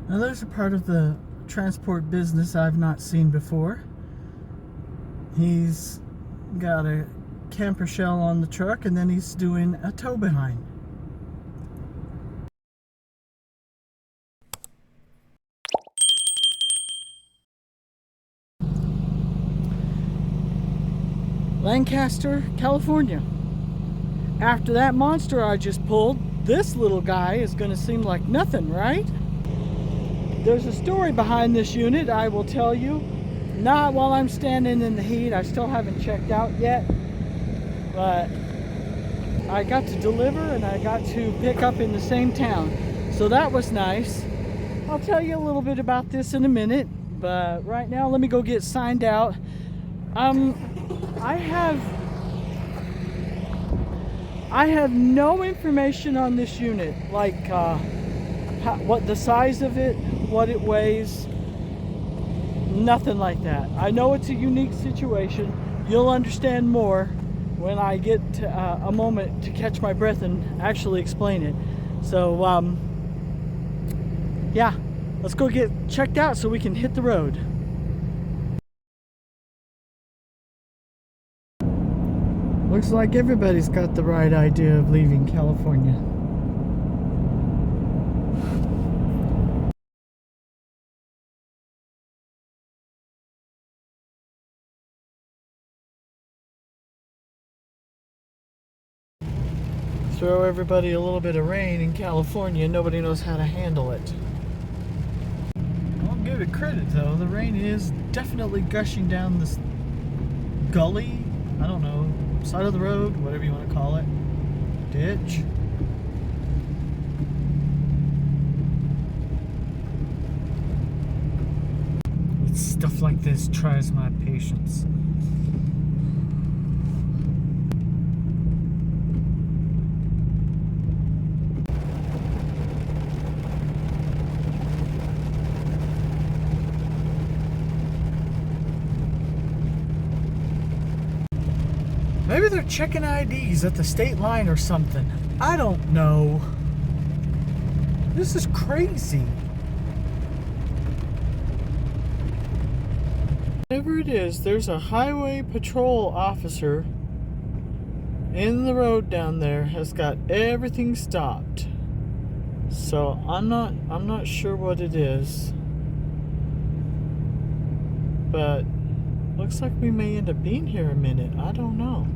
Now there's a part of the transport business I've not seen before. He's got a camper shell on the truck and then he's doing a tow behind. Lancaster, California. After that monster I just pulled, this little guy is going to seem like nothing, right? There's a story behind this unit, I will tell you. Not while I'm standing in the heat. I still haven't checked out yet. But I got to deliver and I got to pick up in the same town. So that was nice. I'll tell you a little bit about this in a minute. But right now, let me go get signed out. I have no information on this unit, like what the size of it, what it weighs, nothing like that. I know it's a unique situation. You'll understand more when I get a moment to catch my breath and actually explain it. So yeah, let's go get checked out so we can hit the road. Looks like everybody's got the right idea of leaving California. Throw everybody a little bit of rain in California, nobody knows how to handle it. I'll give it credit though, the rain is definitely gushing down this gully, I don't know, side of the road, whatever you want to call it, ditch. It's stuff like this tries my patience. Maybe they're checking IDs at the state line or something. I don't know. This is crazy. Whatever it is, there's a highway patrol officer in the road down there, has got everything stopped. So I'm not sure what it is. But looks like we may end up being here a minute. I don't know.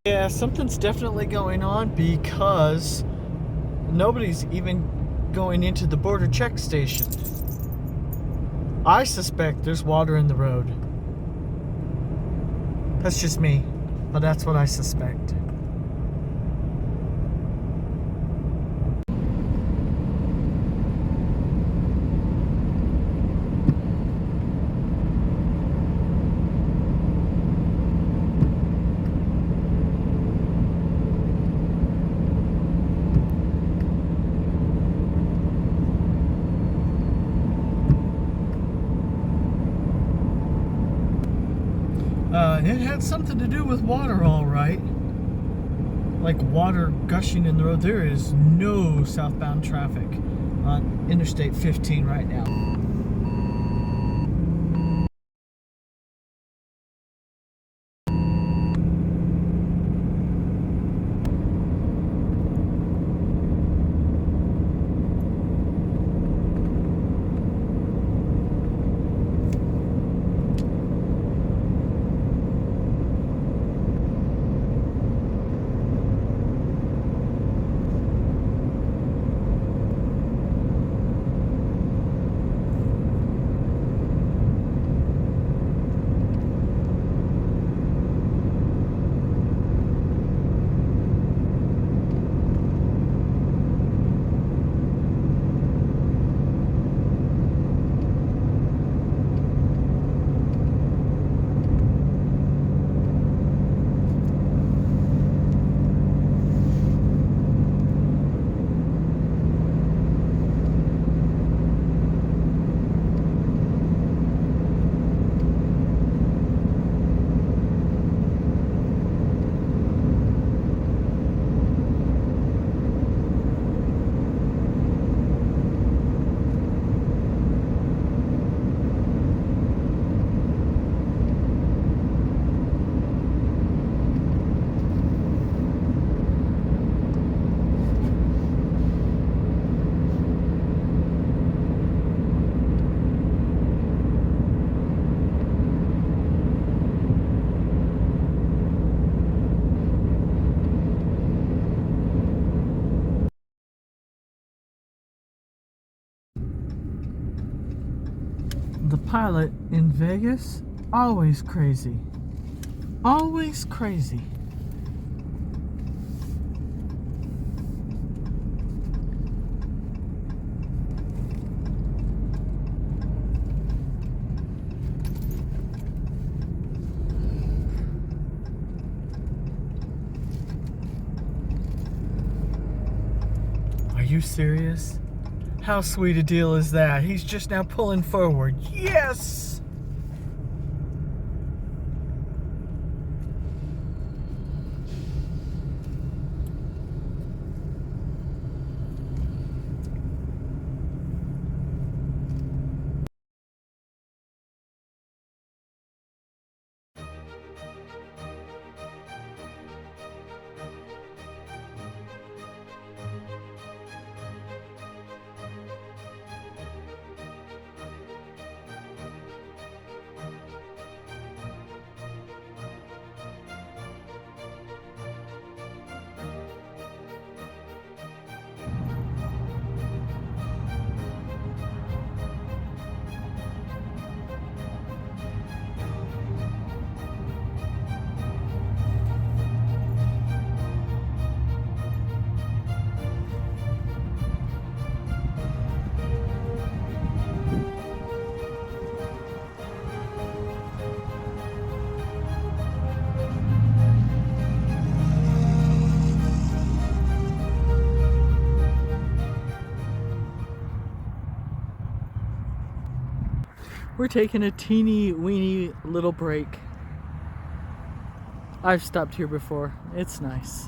Yeah, something's definitely going on because nobody's even going into the border check station. I suspect there's water in the road. That's just me, but that's what I suspect. It had something to do with water, all right. Like water gushing in the road. There is no southbound traffic on Interstate 15 right now. the pilot in Vegas, always crazy. Always crazy. Are you serious? How sweet a deal is that? He's just now pulling forward. Yes! We're taking a teeny weeny little break. I've stopped here before. It's nice.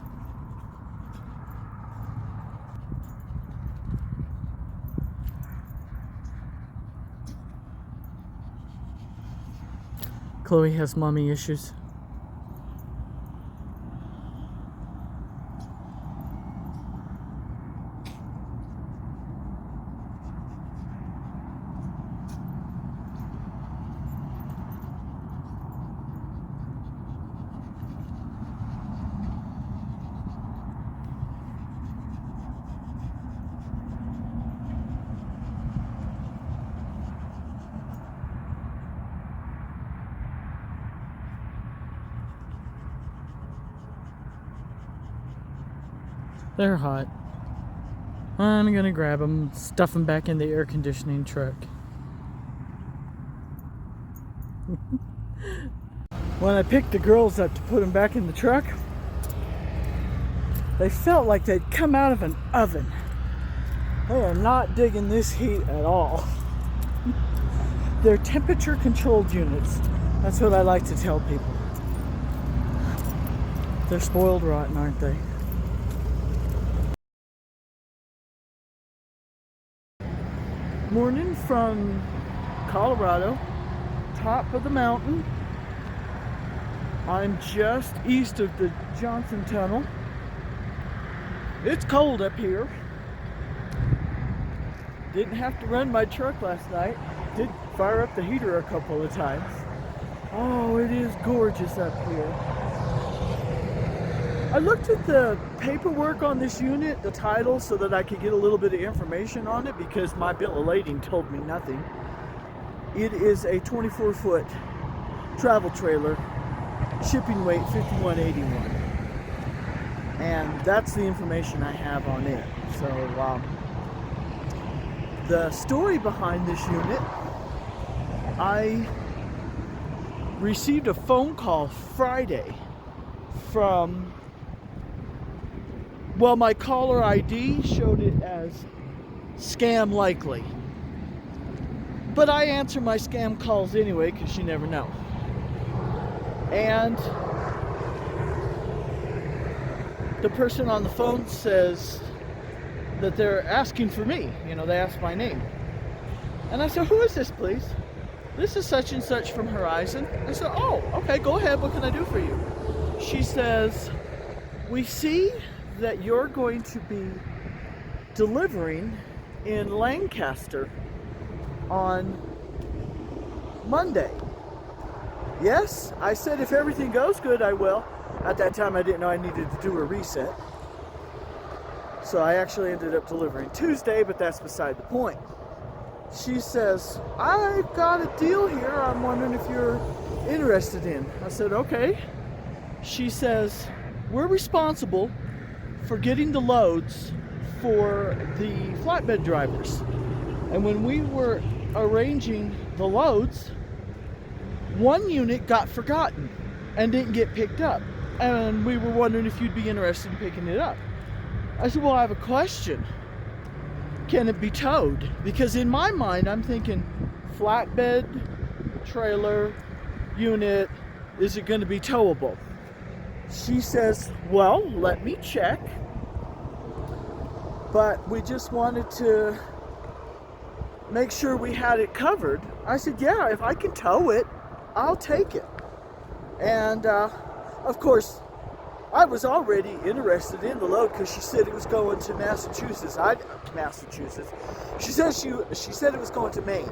Chloe has mommy issues. They're hot. I'm gonna grab them, stuff them back in the air conditioning truck. When I picked the girls up to put them back in the truck, they felt like they'd come out of an oven. They are not digging this heat at all. They're temperature controlled units. That's what I like to tell people. They're spoiled rotten, aren't they? Morning from Colorado, top of the mountain. I'm just east of the Johnson Tunnel. It's cold up here. Didn't have to run my truck last night. Did fire up the heater a couple of times. Oh, it is gorgeous up here. I looked at the paperwork on this unit, the title, so that I could get a little bit of information on it because my bill of lading told me nothing. It is a 24-foot travel trailer, shipping weight 5181. And that's the information I have on it. So the story behind this unit, I received a phone call Friday from, well, my caller ID showed it as scam likely. But I answer my scam calls anyway because you never know. And the person on the phone says that they're asking for me. You know, they asked my name. And I said, who is this, please? This is such and such from Horizon. I said, oh, okay, go ahead. What can I do for you? She says, we see that you're going to be delivering in Lancaster on Monday. Yes, I said if everything goes good, I will. At that time, I didn't know I needed to do a reset. So I actually ended up delivering Tuesday, but that's beside the point. she says, "I've got a deal here. I'm wondering if you're interested in." I said, "Okay." She says, "We're responsible for getting the loads for the flatbed drivers. And when we were arranging the loads, one unit got forgotten and didn't get picked up. And we were wondering if you'd be interested in picking it up." I said, "Well, I have a question. Can it be towed?" Because in my mind, I'm thinking flatbed, trailer, unit, is it going to be towable? She says, "Well, let me check. But we just wanted to make sure we had it covered." I said, "Yeah, if I can tow it, I'll take it." And of course, I was already interested in the load because she said it was going to Massachusetts. Massachusetts. She said it was going to Maine.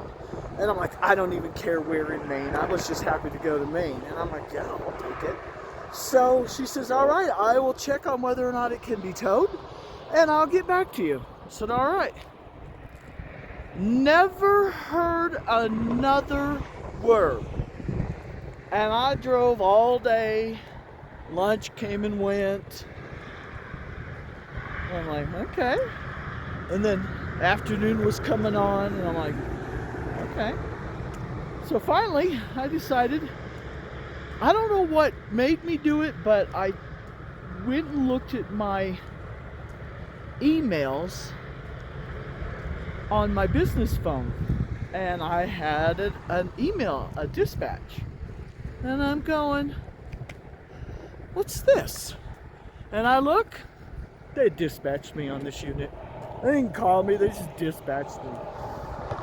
And I'm like, I don't even care where in Maine. I was just happy to go to Maine. And I'm like, yeah, I'll take it. So she says, "All right, I will check on whether or not it can be towed, and I'll get back to you." I said, "All right." Never heard another word. And I drove all day. Lunch came and went. I'm like, okay. And then afternoon was coming on, and I'm like, okay. So finally, I decided, I don't know what made me do it, but I went and looked at my emails on my business phone, and I had an email, a dispatch. And I'm going, what's this? And I look, they dispatched me on this unit. They didn't call me, they just dispatched me.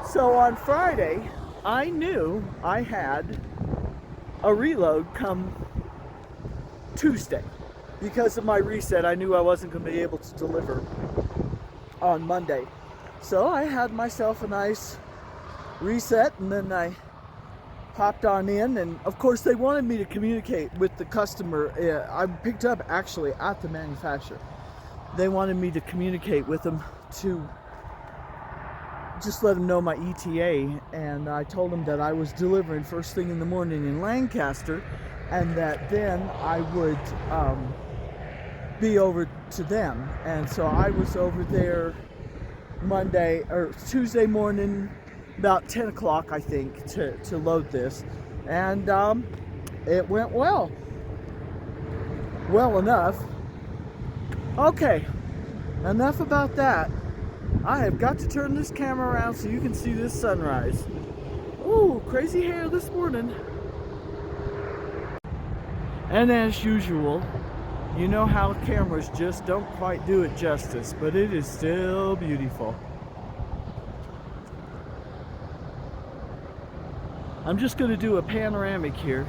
So on Friday, I knew I had a reload come Tuesday. Because of my reset, I knew I wasn't going to be able to deliver on Monday. So I had myself a nice reset, and then I popped on in, and of course they wanted me to communicate with the customer. I picked up actually at the manufacturer. They wanted me to communicate with them to just let them know my ETA, and I told them that I was delivering first thing in the morning in Lancaster, and that then I would be over to them. And so I was over there Tuesday morning, about 10 o'clock, I think, to load this. And it went well enough. Okay, enough about that. I have got to turn this camera around so you can see this sunrise. Ooh, crazy hair this morning. And as usual, you know how cameras just don't quite do it justice, but it is still beautiful. I'm just going to do a panoramic here.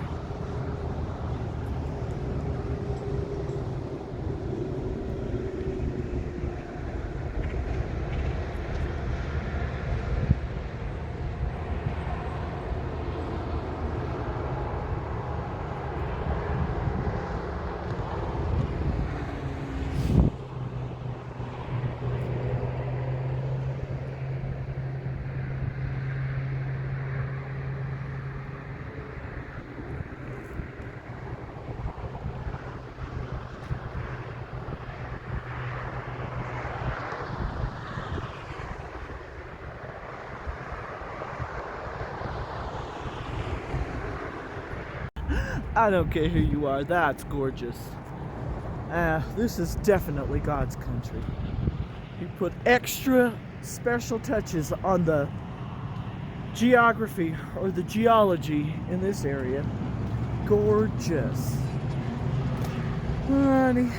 I don't care who you are, that's gorgeous. This is definitely God's country. He put extra special touches on the geography or the geology in this area. Gorgeous. Alrighty.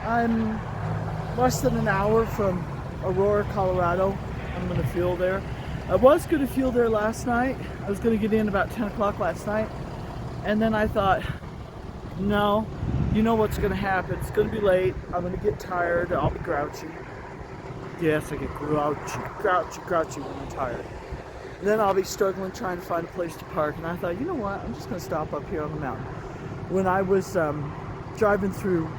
I'm less than an hour from Aurora, Colorado. I'm going to fuel there. I was going to fuel there last night. I was going to get in about 10 o'clock last night. And then I thought, no, you know what's going to happen. It's going to be late. I'm going to get tired. I'll be grouchy. Yes, I get grouchy when I'm tired. And then I'll be struggling trying to find a place to park. And I thought, you know what? I'm just going to stop up here on the mountain. When I was driving through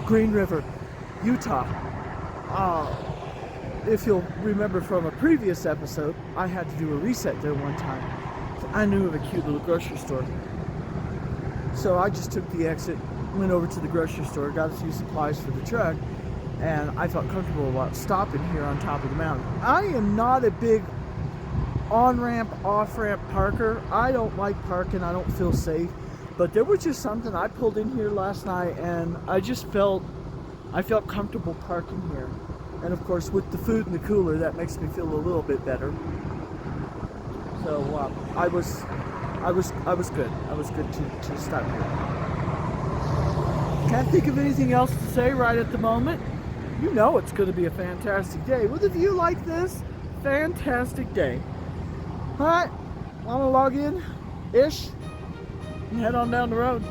Green River, Utah, Uh, if you'll remember from a previous episode, I had to do a reset there one time. I knew of a cute little grocery store. So I just took the exit, went over to the grocery store, got a few supplies for the truck, and I felt comfortable about stopping here on top of the mountain. I am not a big on-ramp, off-ramp parker. I don't like parking. I don't feel safe. But there was just something. I pulled in here last night and I felt comfortable parking here. And of course, with the food in the cooler, that makes me feel a little bit better. So I was good. I was good to stop here. Can't think of anything else to say right at the moment. You know it's going to be a fantastic day. With a view like this, fantastic day. All right, want to log in-ish and head on down the road.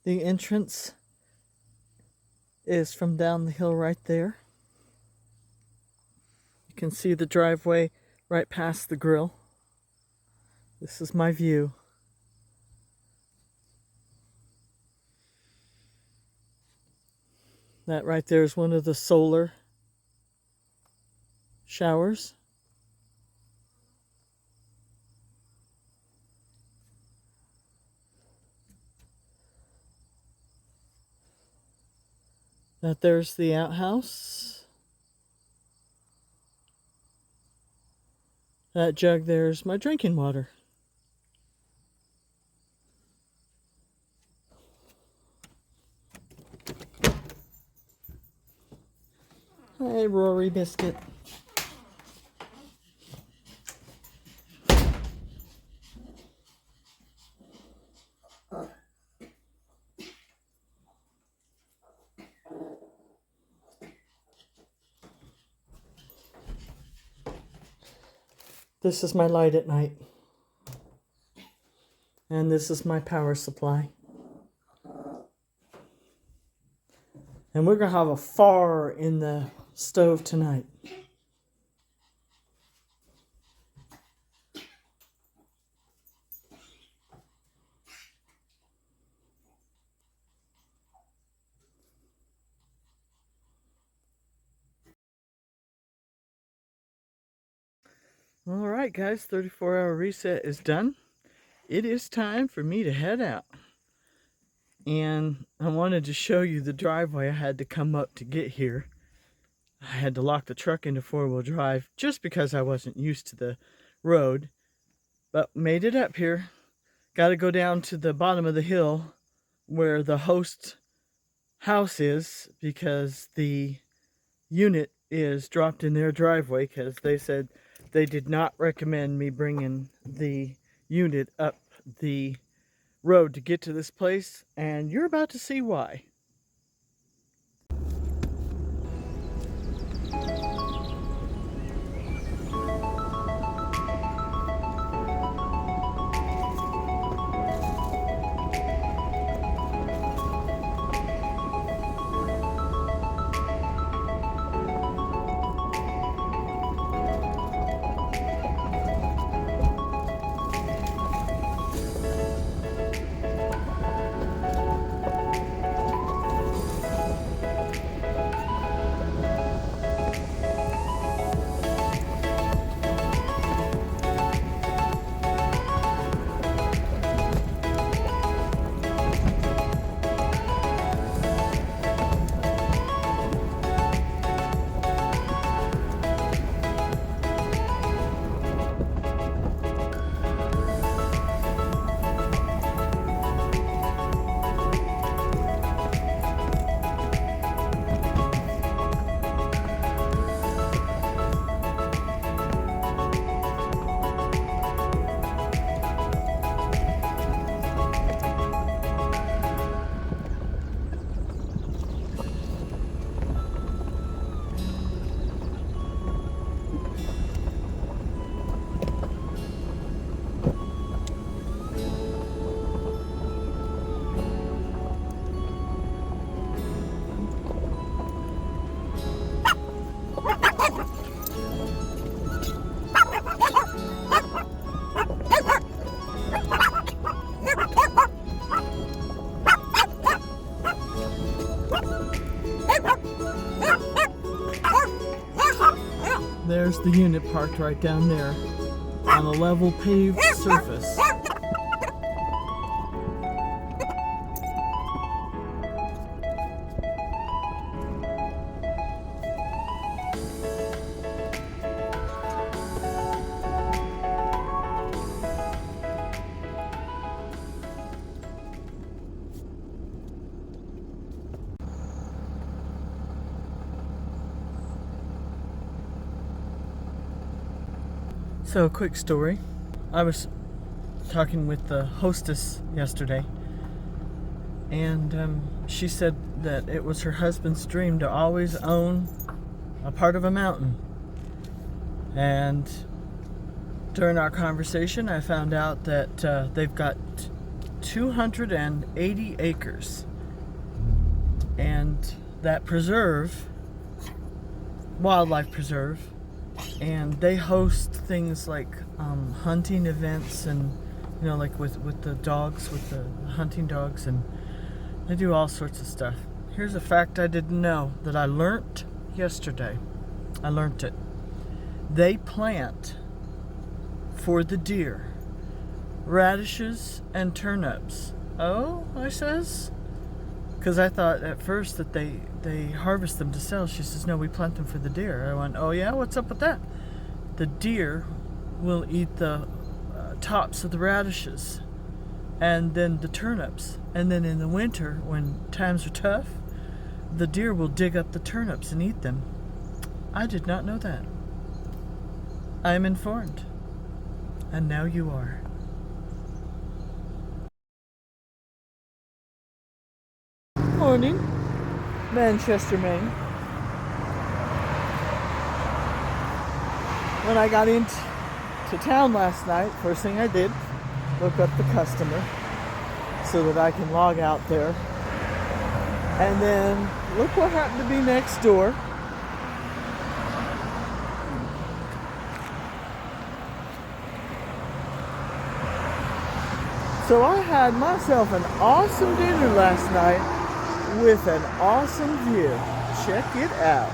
The entrance is from down the hill right there. You can see the driveway right past the grill. This is my view. That right there is one of the solar showers. That there's the outhouse. That jug there's my drinking water. Hey, Rory Biscuit. This is my light at night. And this is my power supply. And we're going to have a fire in the stove tonight. All right, guys, 34-hour reset is done. It is time for me to head out. And I wanted to show you the driveway I had to come up to get here. I had to lock the truck into four-wheel drive just because I wasn't used to the road. But made it up here. Got to go down to the bottom of the hill where the host house is because the unit is dropped in their driveway because they said they did not recommend me bringing the unit up the road to get to this place, and you're about to see why. There's the unit parked right down there on a level paved surface. So, quick story. I was talking with the hostess yesterday, and she said that it was her husband's dream to always own a part of a mountain. And during our conversation, I found out that they've got 280 acres. And that preserve, wildlife preserve, and they host things like hunting events, and like with the dogs, with the hunting dogs, and they do all sorts of stuff. Here's a fact I didn't know that I learnt yesterday. I learnt it. They plant for the deer radishes and turnips. Oh, I says, because I thought at first that they harvest them to sell. She says, no, we plant them for the deer. I went, oh yeah, what's up with that? The deer will eat the tops of the radishes and then the turnips. And then in the winter, when times are tough, the deer will dig up the turnips and eat them. I did not know that. I am informed. And now you are. Morning, Manchester, Maine. When I got into town last night, first thing I did, look up the customer so that I can log out there. And then look what happened to be next door. So I had myself an awesome dinner last night with an awesome view. Check it out.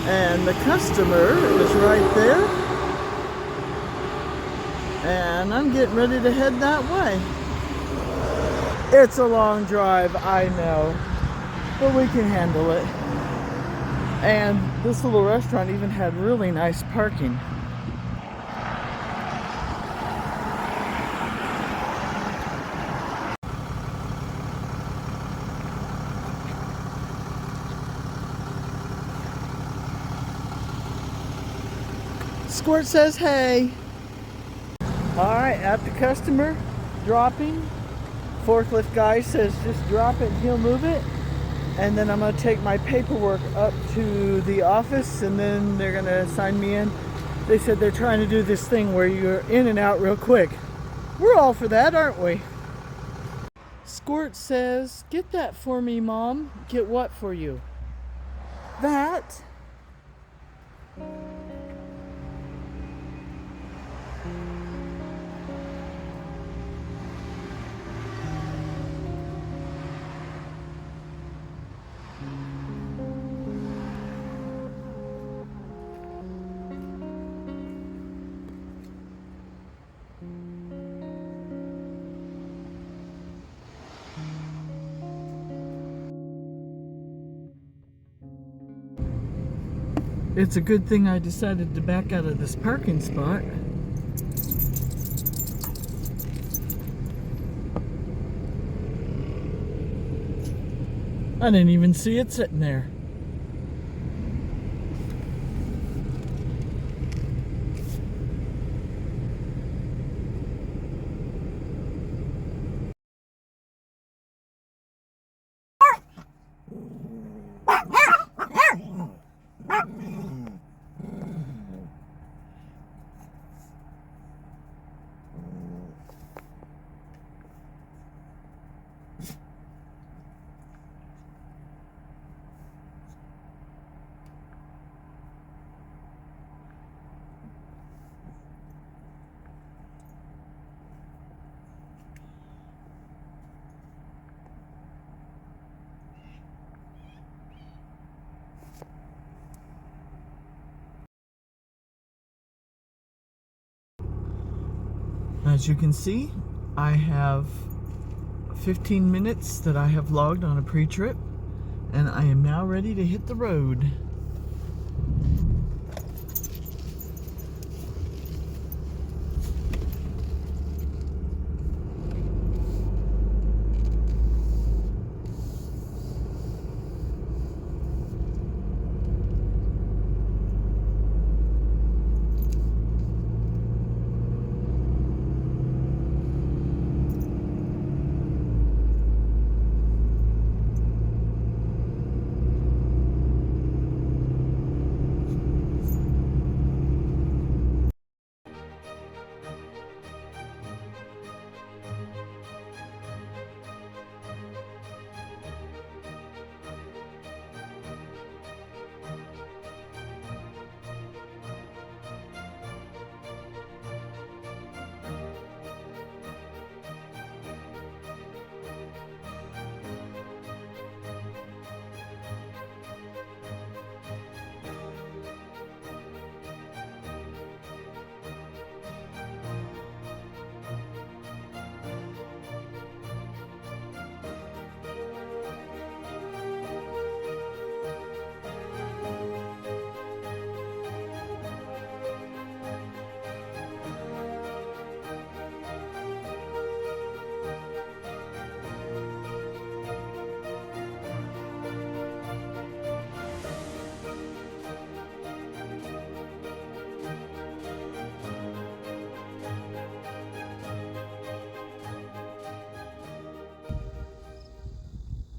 And the customer is right there. And I'm getting ready to head that way. It's a long drive, I know, but we can handle it. And this little restaurant even had really nice parking. Squirt says hey. Alright, at the customer, dropping. Forklift guy says just drop it and he'll move it. And then I'm going to take my paperwork up to the office and then they're going to sign me in. They said they're trying to do this thing where you're in and out real quick. We're all for that, aren't we? Squirt says, get that for me, Mom. Get what for you? That. It's a good thing I decided to back out of this parking spot. I didn't even see it sitting there. As you can see, I have 15 minutes that I have logged on a pre-trip, and I am now ready to hit the road.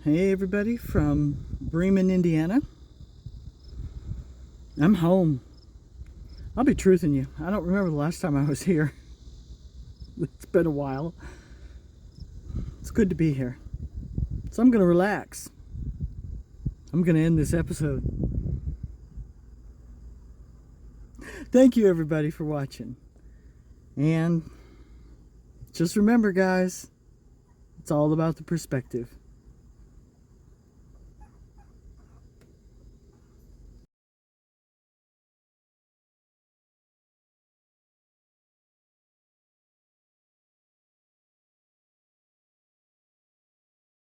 Hey everybody from Bremen, Indiana. I'm home. I'll be truthing you. I don't remember the last time I was here. It's been a while. It's good to be here. So I'm going to relax. I'm going to end this episode. Thank you everybody for watching. And just remember guys, it's all about the perspective.